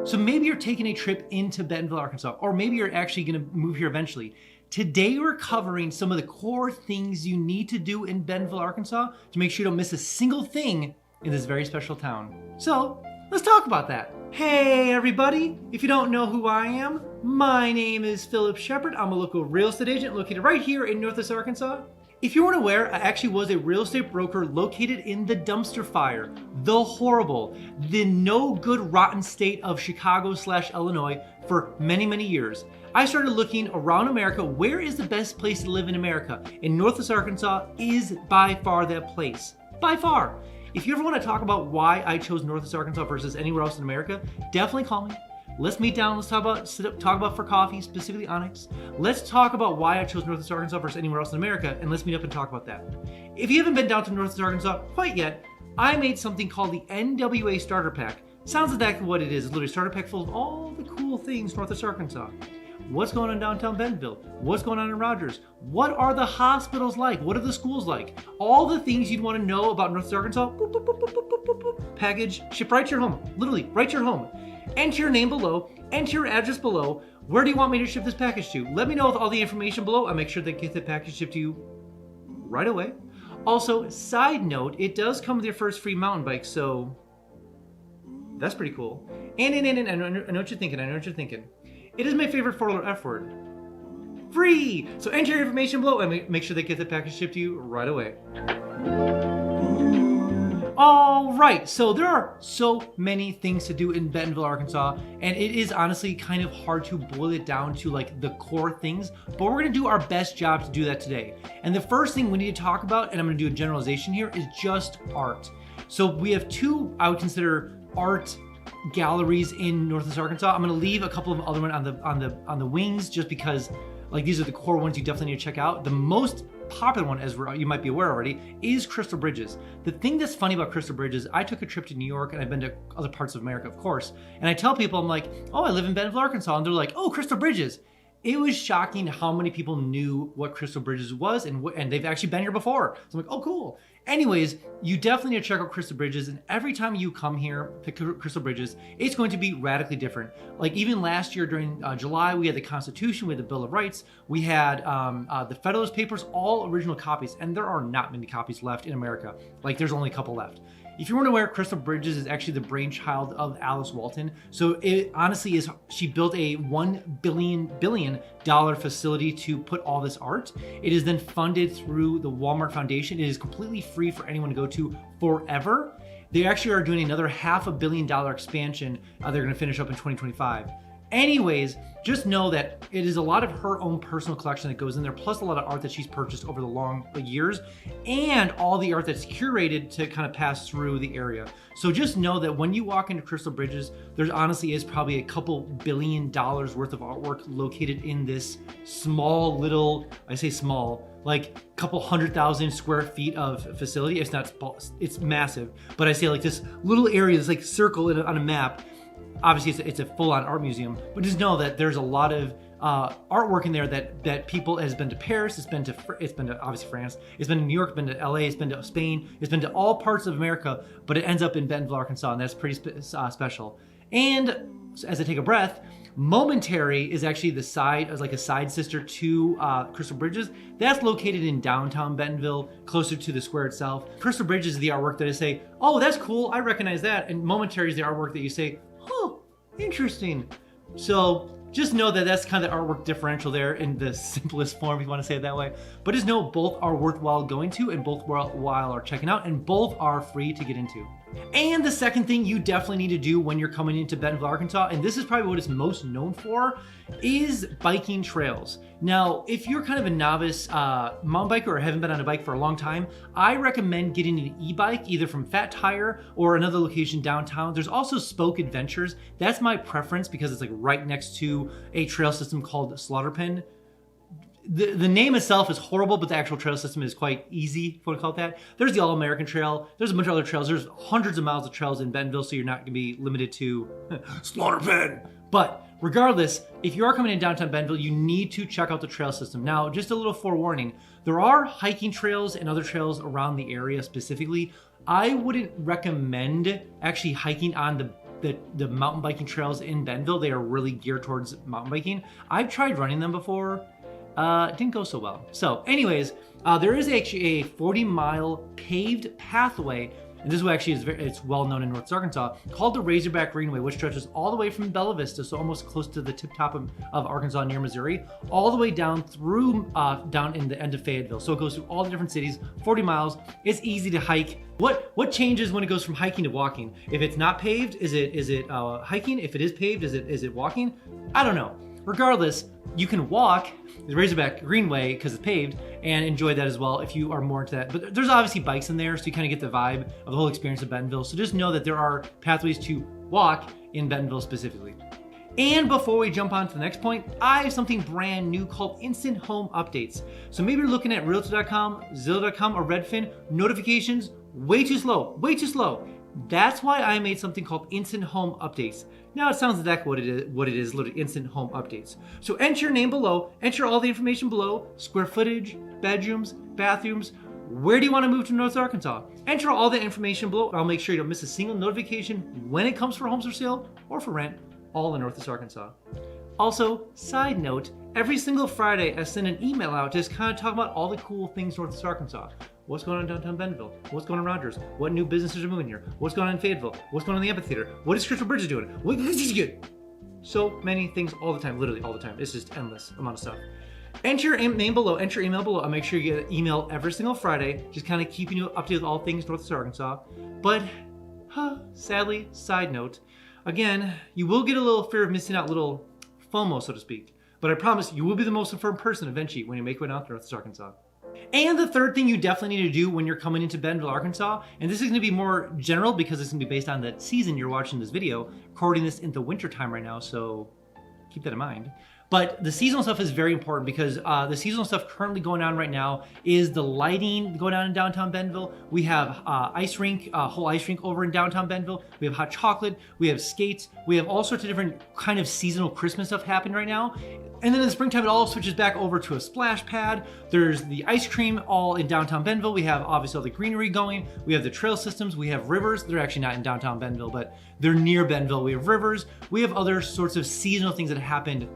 So maybe you're taking a trip into Bentonville, Arkansas, or maybe you're actually gonna move here eventually. Today we're covering some of the core things you need to do in Bentonville, Arkansas to make sure you don't miss a single thing in this very special town. So let's talk about that. Hey everybody, if you don't know who I am, my name is Phillip Shepard. I'm a local real estate agent located right here in Northwest Arkansas. If you weren't aware, I actually was a real estate broker located in the dumpster fire, the horrible, the no good rotten state of Chicago/Illinois for many, many years. I started looking around America, where is the best place to live in America? And Northwest Arkansas is by far that place, by far. If you ever want to talk about why I chose Northwest Arkansas versus anywhere else in America, definitely call me. Let's meet down, let's talk about for coffee, specifically Onyx. Let's talk about why I chose Northwest Arkansas versus anywhere else in America, and let's meet up and talk about that. If you haven't been down to Northwest Arkansas quite yet, I made something called the NWA Starter Pack. Sounds exactly what it is. It's literally a starter pack full of all the cool things Northwest Arkansas. What's going on downtown Bentonville? What's going on in Rogers? What are the hospitals like? What are the schools like? All the things you'd want to know about Northwest Arkansas, boop, boop, boop, boop, boop, boop, boop, boop. Package, ship right to your home. Literally, right to your home. Enter your name below, enter your address below. Where do you want me to ship this package to? Let me know with all the information below. I'll make sure that get the package shipped to you right away. Also, side note, it does come with your first free mountain bike, so that's pretty cool. And I know what you're thinking, It is my favorite four-letter F word. Free! So enter your information below and make sure they get the package shipped to you right away. All right, so there are so many things to do in Bentonville, Arkansas, and it is honestly kind of hard to boil it down to like the core things, but we're gonna do our best job to do that today. And the first thing we need to talk about, and I'm gonna do a generalization here, is just art. So we have two, I would consider, art galleries in Northwest Arkansas. I'm gonna leave a couple of other ones on the wings just because like these are the core ones you definitely need to check out. The most popular one, as you might be aware already, is Crystal Bridges. The thing that's funny about Crystal Bridges, I took a trip to New York and I've been to other parts of America, of course, and I tell people, I'm like, oh, I live in Bentonville, Arkansas, and they're like, oh, Crystal Bridges. It was shocking how many people knew what Crystal Bridges was and they've actually been here before. So I'm like, oh, cool. Anyways, you definitely need to check out Crystal Bridges, and every time you come here to Crystal Bridges, it's going to be radically different. Like even last year during July, we had the Constitution, we had the Bill of Rights, we had the Federalist Papers, all original copies, and there are not many copies left in America. Like there's only a couple left. If you weren't aware, Crystal Bridges is actually the brainchild of Alice Walton. So it honestly is, she built a $1 billion facility to put all this art. It is then funded through the Walmart Foundation. It is completely free for anyone to go to forever. They actually are doing another $500 million expansion. They're gonna finish up in 2025. Anyways, just know that it is a lot of her own personal collection that goes in there, plus a lot of art that she's purchased over the long years, and all the art that's curated to kind of pass through the area. So just know that when you walk into Crystal Bridges, there honestly is probably a couple $1 billion worth of artwork located in this small little, I say small, like a couple 100,000 square feet of facility. It's not, it's massive, but I say like this little area, this like circle on a map. Obviously, it's a full-on art museum, but just know that there's a lot of artwork in there that people has been to Paris, it's been to obviously France, it's been to New York, it's been to LA, it's been to Spain, it's been to all parts of America, but it ends up in Bentonville, Arkansas, and that's pretty special. And as I take a breath, Momentary is actually the side, as like a side sister to Crystal Bridges. That's located in downtown Bentonville, closer to the square itself. Crystal Bridges is the artwork that I say, oh, that's cool, I recognize that. And Momentary is the artwork that you say, oh, interesting. So just know that that's kind of the artwork differential there in the simplest form, if you want to say it that way. But just know both are worthwhile going to and both worthwhile are checking out, and both are free to get into. And the second thing you definitely need to do when you're coming into Bentonville, Arkansas, and this is probably what it's most known for, is biking trails. Now, if you're kind of a novice mountain biker or haven't been on a bike for a long time, I recommend getting an e-bike either from Fat Tire or another location downtown. There's also Spoke Adventures. That's my preference because it's like right next to a trail system called Slaughter Pen. The name itself is horrible, but the actual trail system is quite easy, if you want to call it that. There's the All-American Trail. There's a bunch of other trails. There's hundreds of miles of trails in Bentonville, so you're not going to be limited to Slaughter Pen. But regardless, if you are coming in downtown Bentonville, you need to check out the trail system. Now, just a little forewarning, there are hiking trails and other trails around the area specifically. I wouldn't recommend actually hiking on the the mountain biking trails in Bentonville. They are really geared towards mountain biking. I've tried running them before. It didn't go so well. So anyways, there is actually a 40-mile paved pathway, and this actually it's well known in Northwest Arkansas, called the Razorback Greenway, which stretches all the way from Bella Vista, so almost close to the tip top of Arkansas near Missouri, all the way down through down in the end of Fayetteville. So it goes through all the different cities, 40 miles. It's easy to hike. What changes when it goes from hiking to walking? If it's not paved, is it hiking? If it is paved, is it walking? I don't know. Regardless, you can walk the Razorback Greenway because it's paved and enjoy that as well if you are more into that. But there's obviously bikes in there, so you kind of get the vibe of the whole experience of Bentonville. So just know that there are pathways to walk in Bentonville specifically. And before we jump on to the next point, I have something brand new called Instant Home Updates. So maybe you're looking at Realtor.com, Zillow.com, or Redfin, notifications way too slow, way too slow. That's why I made something called Instant Home Updates. Now it sounds exactly what it is, literally Instant Home Updates. So enter your name below, enter all the information below, square footage, bedrooms, bathrooms, where do you want to move to North Arkansas? Enter all the information below. I'll make sure you don't miss a single notification when it comes for homes for sale or for rent, all in Northwest Arkansas. Also, side note, every single Friday I send an email out to just kind of talk about all the cool things Northwest Arkansas. What's going on in downtown Bentonville? What's going on in Rogers? What new businesses are moving here? What's going on in Fayetteville? What's going on in the amphitheater? What is Crystal Bridges doing? What is good? So many things all the time, literally all the time. It's just endless amount of stuff. Enter your name below, enter your email below. I'll make sure you get an email every single Friday, just kind of keeping you up to date with all things Northwest Arkansas. But sadly, side note, again, you will get a little fear of missing out, little FOMO, so to speak. But I promise you will be the most informed person eventually when you make way down to Northwest Arkansas. And the third thing you definitely need to do when you're coming into Bentonville, Arkansas, and this is going to be more general because it's going to be based on the season you're watching this video, recording this in the winter time right now, so keep that in mind. But the seasonal stuff is very important because the seasonal stuff currently going on right now is the lighting going on in downtown Bentonville. We have ice rink, whole ice rink over in downtown Bentonville. We have hot chocolate, we have skates, we have all sorts of different kind of seasonal Christmas stuff happening right now. And then in the springtime, it all switches back over to a splash pad. There's the ice cream all in downtown Bentonville. We have obviously all the greenery going. We have the trail systems. We have rivers. They're actually not in downtown Bentonville, but they're near Bentonville. We have rivers. We have other sorts of seasonal things that happened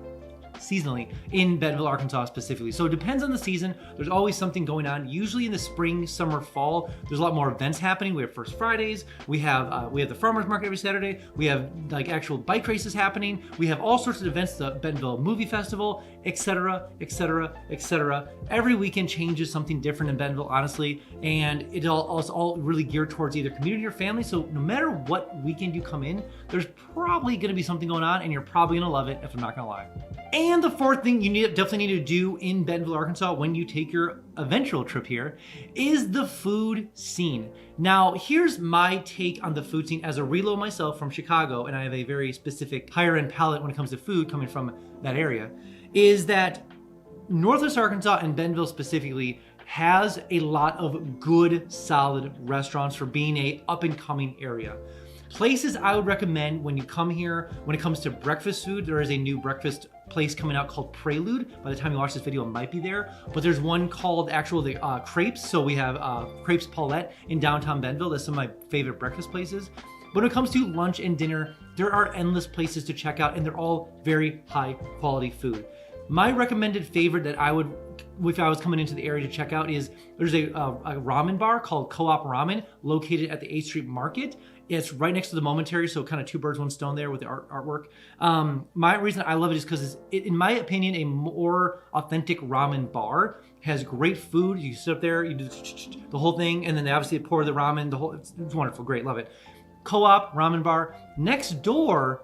seasonally in Bentonville, Arkansas specifically. So it depends on the season. There's always something going on. Usually in the spring, summer, fall, there's a lot more events happening. We have First Fridays. We have the farmers market every Saturday. We have like actual bike races happening. We have all sorts of events, the Bentonville Movie Festival, etc., etc., etc. Every weekend changes something different in Bentonville, honestly, and it's all really geared towards either community or family. So no matter what weekend you come in, there's probably going to be something going on, and you're probably going to love it, if I'm not going to lie. And the fourth thing you definitely need to do in Bentonville, Arkansas when you take your eventual trip here is the food scene. Now, here's my take on the food scene as a reload myself from Chicago, and I have a very specific higher end palate when it comes to food coming from that area, is that Northwest Arkansas and Bentonville specifically has a lot of good, solid restaurants for being a up and coming area. Places I would recommend when you come here, when it comes to breakfast food, there is a new breakfast place coming out called Prelude. By the time you watch this video, it might be there. But there's one called the Crepes. So we have Crepes Paulette in downtown Bentonville. That's some of my favorite breakfast places. But when it comes to lunch and dinner, there are endless places to check out, and they're all very high quality food. My recommended favorite that I would, if I was coming into the area to check out, is there's a ramen bar called Co-op Ramen located at the 8th Street Market. It's right next to the Momentary, so kind of two birds, one stone there with the artwork. My reason I love it is because it's, in my opinion, a more authentic ramen bar. Has great food. You sit up there, you do the whole thing, and then they obviously pour the ramen. It's wonderful, great, love it. Co-op Ramen Bar. Next door,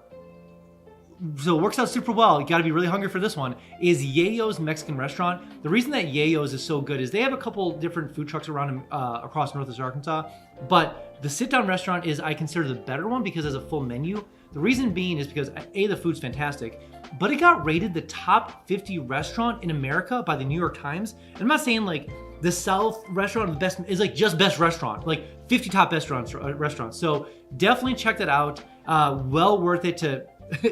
so it works out super well. You got to be really hungry for this one. Is Yayo's Mexican restaurant. The reason that Yayo's is so good is they have a couple different food trucks around across Northwest Arkansas, but the sit-down restaurant is, I consider, the better one because it has a full menu. The reason being is because A, the food's fantastic, but it got rated the top 50 restaurant in America by the New York Times. And I'm not saying like the South restaurant, the best is like just best restaurant, like 50 top best restaurants. So definitely check that out. Well worth it to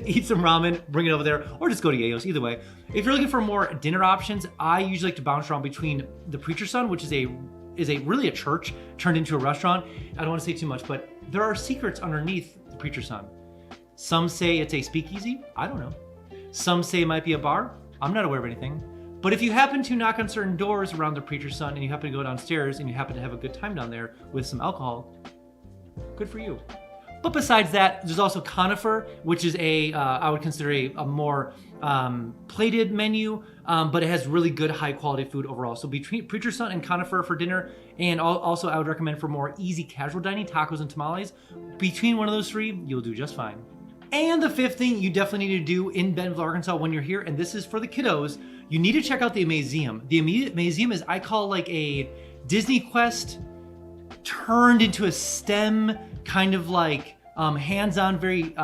eat some ramen, bring it over there, or just go to Yayo's, either way. If you're looking for more dinner options, I usually like to bounce around between the Preacher's Son, which is really a church turned into a restaurant. I don't want to say too much, but there are secrets underneath the Preacher's Son. Some say it's a speakeasy. I don't know. Some say it might be a bar. I'm not aware of anything. But if you happen to knock on certain doors around the Preacher's Son and you happen to go downstairs and you happen to have a good time down there with some alcohol, good for you. But besides that, there's also Conifer, which is I would consider a more plated menu, but it has really good high quality food overall. So between Preacher's Son and Conifer for dinner, and also I would recommend for more easy casual dining, tacos and tamales, between one of those three, you'll do just fine. And the fifth thing you definitely need to do in Bentonville, Arkansas when you're here, and this is for the kiddos, you need to check out the Amazeum. The Amazeum is, I call like a Disney Quest turned into a STEM kind of like hands-on, very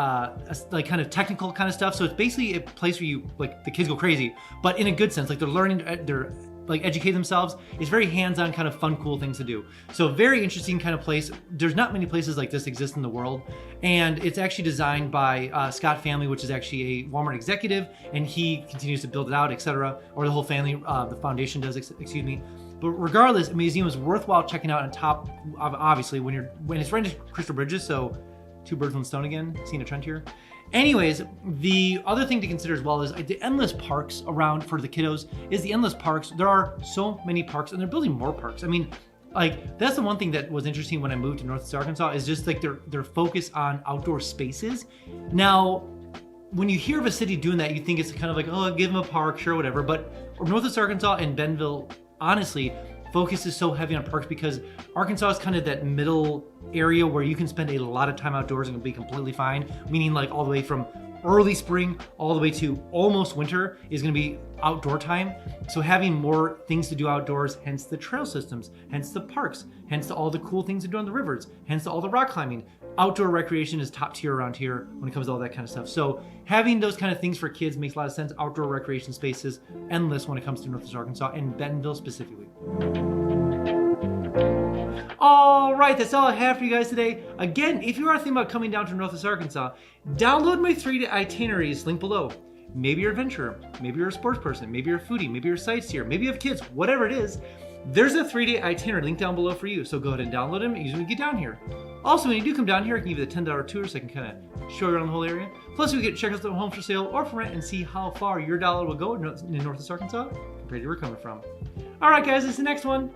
like kind of technical kind of stuff. So it's basically a place where you, like, the kids go crazy, but in a good sense. Like they're learning, they're like educate themselves. It's very hands-on, kind of fun, cool things to do. So very interesting kind of place. There's not many places like this exist in the world, and it's actually designed by Scott Family, which is actually a Walmart executive, and he continues to build it out, etc. Or the whole family, the foundation does, excuse me. But regardless, a museum is worthwhile checking out on top, obviously, when it's right into Crystal Bridges. So 2 birds, 1 stone again, seeing a trend here. Anyways, the other thing to consider as well is the endless parks around for the kiddos is the endless parks. There are so many parks, and they're building more parks. I mean, like, that's the one thing that was interesting when I moved to Northwest Arkansas is just like their focus on outdoor spaces. Now, when you hear of a city doing that, you think it's kind of like, oh, give them a park, sure, whatever. But Northwest Arkansas and Bentonville, honestly, focus is so heavy on parks because Arkansas is kind of that middle area where you can spend a lot of time outdoors and be completely fine, meaning like all the way from early spring all the way to almost winter is going to be outdoor time. So having more things to do outdoors, hence the trail systems, hence the parks, hence all the cool things to do on the rivers, hence all the rock climbing. Outdoor recreation is top tier around here when it comes to all that kind of stuff. So having those kind of things for kids makes a lot of sense. Outdoor recreation spaces, endless when it comes to Northwest Arkansas and Bentonville specifically. All right, that's all I have for you guys today. Again, if you are thinking about coming down to Northwest Arkansas, download my 3-day itineraries, link below. Maybe you're an adventurer, maybe you're a sports person, maybe you're a foodie, maybe you're a sightseer, maybe you have kids, whatever it is, there's a 3-day itinerary link down below for you. So go ahead and download them and use them when you get down here. Also, when you do come down here, I can give you the $10 tour so I can kind of show you around the whole area. Plus, we get check out the homes for sale or for rent and see how far your dollar will go in Northwest Arkansas compared to where you're coming from. All right, guys, this is the next one.